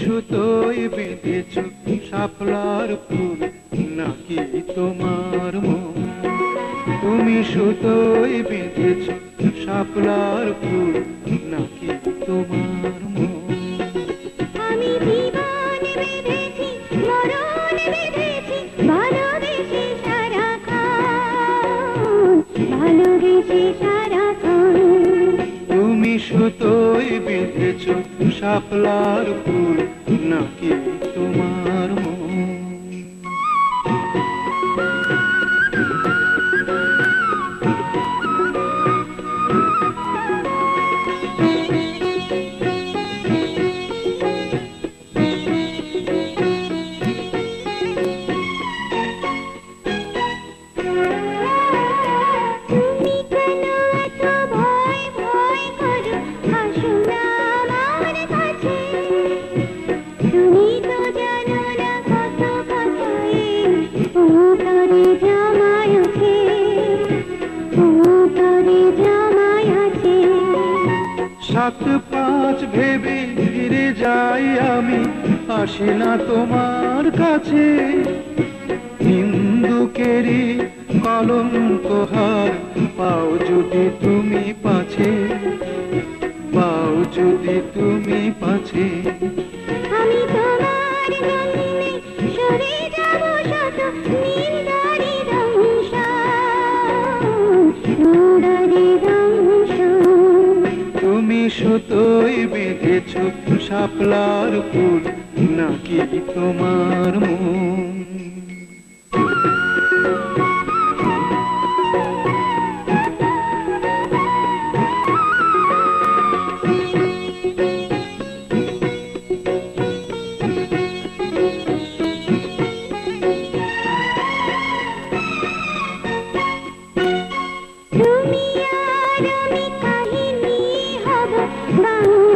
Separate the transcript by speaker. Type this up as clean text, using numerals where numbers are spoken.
Speaker 1: সুতোয় বেঁধেছ শাপলার ফুল নাকি তোমার মন? তুমি সুতোয় বেঁধেছ শাপলার ফুল নাকি তোমার মন?
Speaker 2: আমি জীবন বেঁধেছি, মরণ বেঁধেছি, ভালোবেসে সারাক্ষণ, ভালোবেসে সারাক্ষণ।
Speaker 1: তুমি সুতোয় বেঁধেছ শাপলার ফুল নাকি তোমার মন?
Speaker 2: তুমি কেন এত ভয় ভয় করো? আসো না আমার কাছে। তুমি তো জানো না কত কথায় অন্তরে জমায় আছে, অন্তরে জমায় আছে।
Speaker 1: 7-5 ভেবে ফিরে যাই আমি, আসি না তোমার কাছে। হিন্দুকেরই কলঙ্ক হার পাও যদি তুমি পাছে, পাও যদি তুমি পাছে।
Speaker 2: আমি তোমার জন্যে সরে যাব শত নিন্দারি দংশন, নিন্দারি দংশন।
Speaker 1: তুমি সুতোয় বেঁধেছ শাপলার ফুল নাকি তোমার মন?
Speaker 2: তুমি আর আমি কাহিনী হব বাংলা